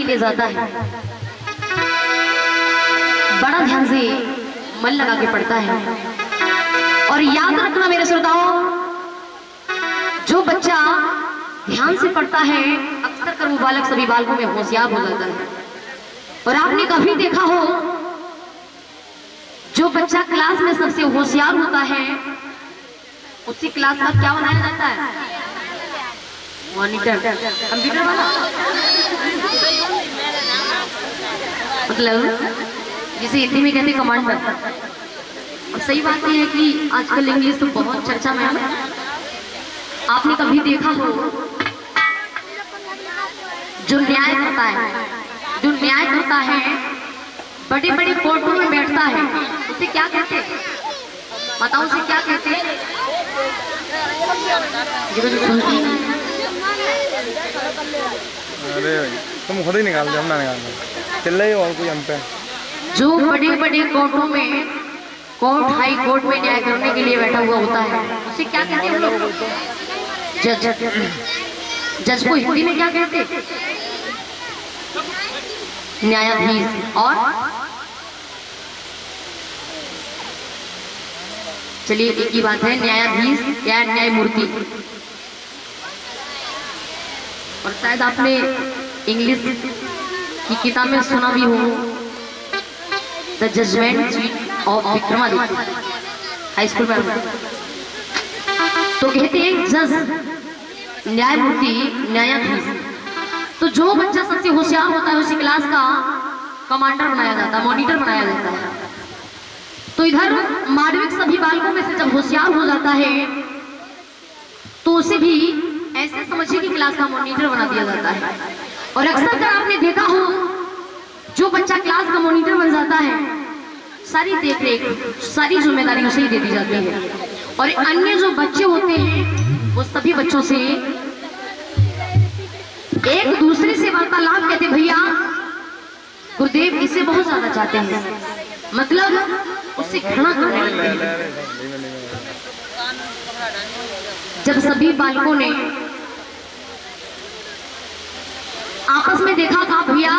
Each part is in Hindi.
के लिए जाता है, बड़ा ध्यान से मन लगा के पढ़ता है। और याद रखना मेरे श्रोताओं, जो बच्चा ध्यान से पढ़ता है अक्सर कर वो बालक सभी बालकों में होशियार हो जाता है। और आपने कभी देखा हो, जो बच्चा क्लास में सबसे होशियार होता है उसी क्लास का क्या बनाया जाता है? मॉनिटर, कंप्यूटर वाला, मतलब जिसे हिंदी में कहते कमांडर। और सही बात यह है कि आजकल इंग्लिश तो बहुत चर्चा में है। आपने कभी देखा हो, जो न्याय करता है, जो न्याय करता है बड़े बड़े कोर्टों में बैठता है, उसे क्या कहते हैं? बताओ उसे क्या कहते हैं? अरे तुम खुद ही निकाल दो, हम ना निकाल दो, चल रही हो और कोई हम पे। जो बड़े बड़े कोर्टों में, कोर्ट हाई कोर्ट में न्याय करने के लिए बैठा हुआ होता है, उसे क्या कहते हैं हम लोग? जज। जज को हिंदी में क्या कहते? न्यायाधीश। और चलिए एक ही बात है, न्यायाधीश या न्यायमूर्ति। और शायद आपने इंग्लिश की किताब में सुना भी हो, the judgement of Vikramaditya, high school में। तो कहते हैं जज, न्यायमूर्ति, न्यायाधीश। तो जो बच्चा सबसे होशियार होता है उसी क्लास का कमांडर बनाया जाता है, मॉनिटर बनाया जाता है। तो इधर माध्यमिक सभी बालकों में से जब होशियार हो जाता है तो उसे भी ऐसे समझिए कि क्लास का मॉनिटर बना दिया जाता है। और अक्सर कर आपने देखा हो, जो बच्चा क्लास का मॉनिटर बन जाता है सारी देखरेख, सारी जिम्मेदारी उसे ही दे दी जाती है। और अन्य जो बच्चे होते हैं वो सभी बच्चों से एक दूसरे से वार्तालाप कहते, भैया गुरुदेव इसे बहुत ज्यादा चाहते हैं, मतलब उससे घृणा करने लगते हैं। जब सभी बालकों ने आपस में देखा, कहा भैया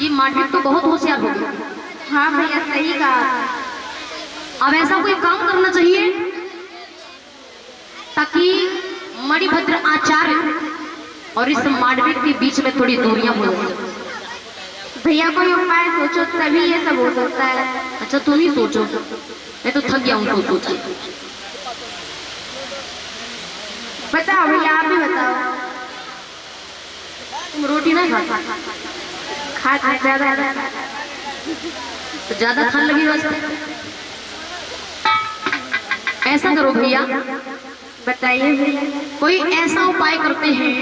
ये माध्यमिक तो बहुत होशियार हो गया। हाँ भैया सही कहा, अब ऐसा कोई काम करना चाहिए ताकि मणिभद्र आचार्य और इस माध्यमिक के बीच में थोड़ी दूरियां हो जाए। भैया कोई उपाय सोचो, तभी ये सब हो सकता है। अच्छा तुम ही सोचो, मैं तो थक गया हूँ सोच के। बताओ भैया, आप ही बताओ। तुम रोटी ना खा ज्यादा तो ज्यादा खाने लगी बस। ऐसा करो भैया, बताइए कोई ऐसा उपाय करते हैं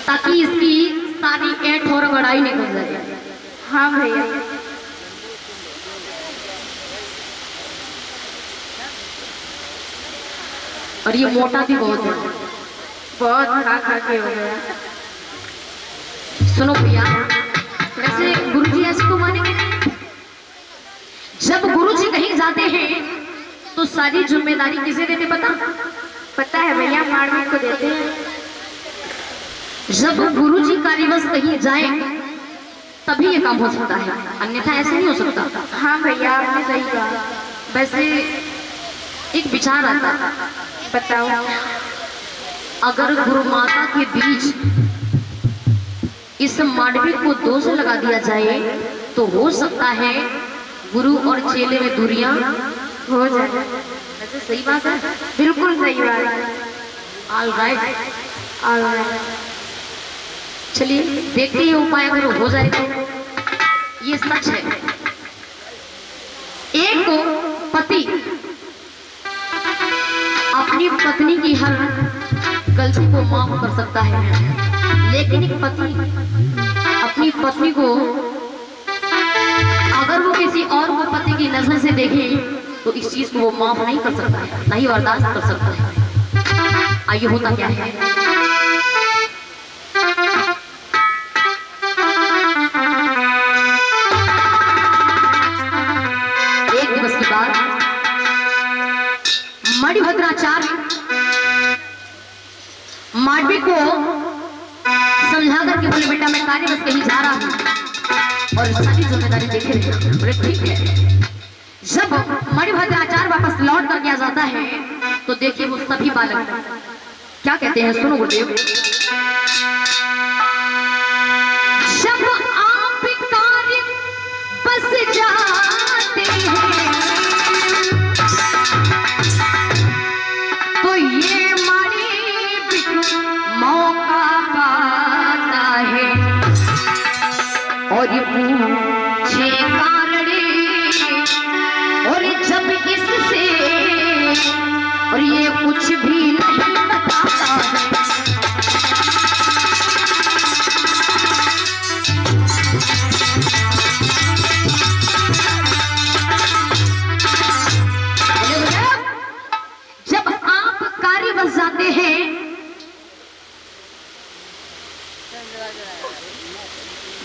ताकि इसकी सारी ऐंठ और बड़ाई निकल जाए। हाँ भैया। और ये मोटा भी बहुत है, बहुत खा के हो गया। सुनो भैया, वैसे गुरुजी ऐसे तो मानेंगे नहीं। जब गुरुजी कहीं जाते हैं तो सारी जिम्मेदारी किसे देते पता है भैया? माध्यमिक को देते हैं। जब गुरुजी कार्यवश कहीं जाए तभी ये काम हो सकता है, अन्यथा ऐसे नहीं हो सकता। हाँ भैया आपने सही कहा। वैसे एक विचार आता है, बताओ। अगर गुरु माता के बीच इस माध्यमिक को दोष लगा दिया जाए तो हो सकता है गुरु और चेले में दूरियां हो जाए। वैसे सही बात है, बिल्कुल सही बात है। All right, all right. चलिए देखते हैं उपाय अगर हो जाए तो। ये सच है, एक पति अपनी पत्नी की हर गलती को माफ कर सकता है, लेकिन एक पति अपनी पत्नी को अगर वो किसी और को पति की नजर से देखे तो इस चीज को वो माफ नहीं कर सकता है, नहीं बर्दाश्त कर सकता है। आइए होता क्या है, एक दिवस की बात, मणिभद्राचार्य माडवी को समझा समझा करके बोले बेटा मैं कार्य बस कहीं जा रहा हूँ और सारी जिम्मेदारी देखे रहे। बोले ठीक है। जब मणिभद्र आचार्य वापस लौट कर किया जाता है तो देखिए वो सभी बालक क्या कहते हैं, सुनो गुरुदेव। जब आप कार्य बस जाते हैं तो ये मौका पाता है और ये पूछे कारण और जब इससे और ये कुछ भी नहीं बताता है। जब आप कार्य बस जाते हैं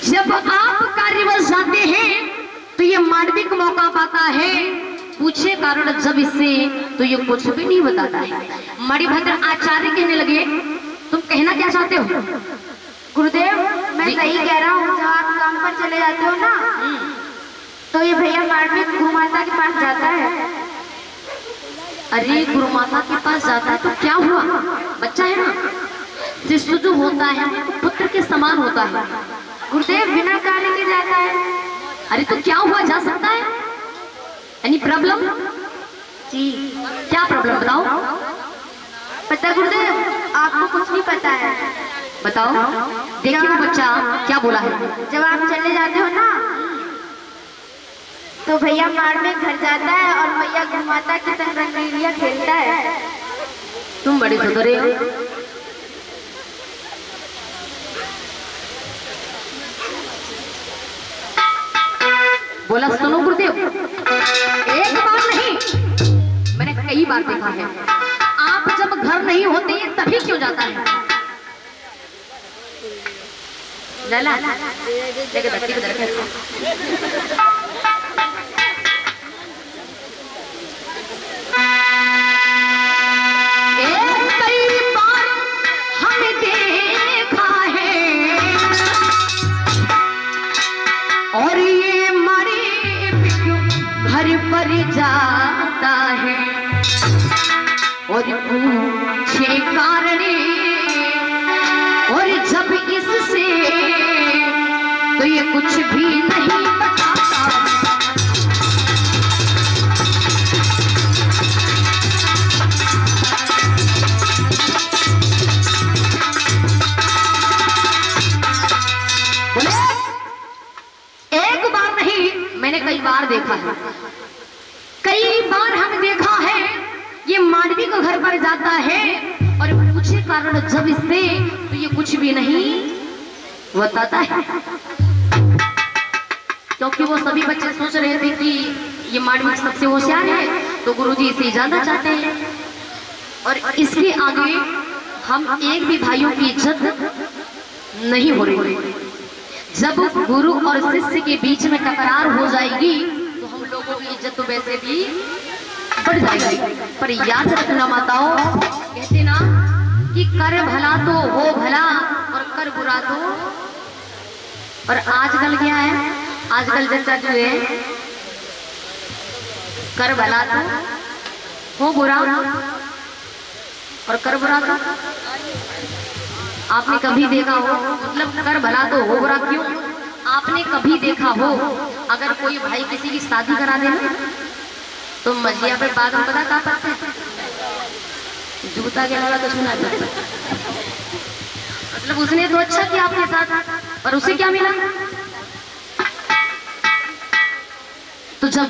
जब आप कार्यवश जाते हैं तो ये मानविक मौका पाता है, पूछे कारण जब इससे तो ये कुछ भी नहीं बताता है। मणिभद्र आचार्य कहने लगे तुम कहना क्या चाहते हो? गुरुदेव मैं सही कह रहा हूँ, जब आप काम पर चले जाते हो ना तो ये भैया मानविक गुरु माता के पास जाता है। अरे गुरु माता के पास जाता है तो क्या हुआ, बच्चा है ना, शिशु जो होता है वो पुत्र के समान होता है। गुरुदेव बिना कार्य के जाता है। अरे तो क्या हुआ, जा सकता है? Any problem? जी क्या प्रॉब्लम बताओ? पता गुरुदेव आपको कुछ नहीं पता है। बताओ। देखिए वो बच्चा क्या बोला है। जब आप चले जाते हो ना तो भैया मार में घर जाता है और भैया गुरु माता की संग रंगलीला खेलता है। तुम बड़े सुधरे हो। बोला सुनो गुरुदेव, एक बार नहीं मैंने कई बार देखा है, आप जब घर नहीं होते हैं तभी क्यों जाता है? लाला लेके धरती को दरखे कई बार हमने देखा है और ये घर पर जाता है और पूछे कारण और जब इससे तो ये कुछ भी नहीं बताता। बोले एक बार नहीं मैंने कई बार देखा है, कई बार हम देखा है ये मानवी को घर पर जाता है और पूछे कारण जब इससे तो ये कुछ भी नहीं बताता है। क्योंकि वो सभी बच्चे सोच रहे थे कि ये मानवी सबसे होशियार है तो गुरुजी इसे ज्यादा चाहते हैं और इसके आगे हम एक भी भाइयों की इज्जत नहीं हो रही। जब गुरु और शिष्य के बीच में टकरार हो जाएगी तो हम लोगों की इज्जत तो वैसे भी बढ़ जाएगी। पर याद रखना माताओं, कहते ना कि कर भला तो हो भला और कर बुरा तो। और आजकल क्या है, आजकल जैसा जो है कर भला तो हो बुरा और कर बुरा तो। आपने कभी देखा हो, मतलब कर भला तो हो बुरा क्यों? आपने कभी देखा हो अगर कोई भाई किसी की शादी करा देना तो मजिया पे बाद में पता कहाँ पाते जूता के अलावा तो सुना जाता, मतलब उसने तो अच्छा किया आपके साथ पर उसे क्या मिला? तो जब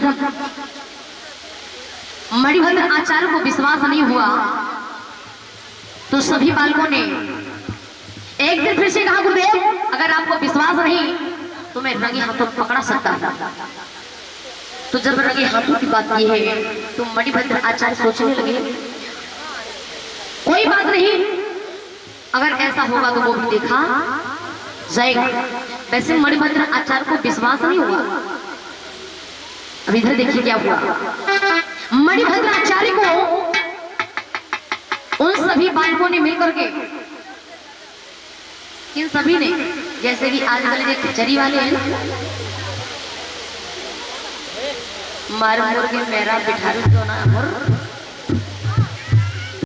मणिभद्र आचार्य को विश्वास नहीं हुआ तो सभी बालकों ने एक दिन फिर से कहा गुरुदेव अगर आपको विश्वास नहीं तो मैं रंगे हाथों पकड़ा सकता था। तो जब रंगे हाथों की बात की है तो मणिभद्र आचार्य सोचने लगे कोई बात नहीं, अगर ऐसा होगा तो वो भी देखा जाएगा। वैसे मणिभद्र आचार्य को विश्वास नहीं हुआ। अब इधर देखिए क्या हुआ। मणिभद्र आचार्य को उन सभी बालकों ने मिलकर के इन सभी ने, जैसे कि आजकल के खिचड़ी वाले हैं ना, मार मुर्गे मेरा बिठारू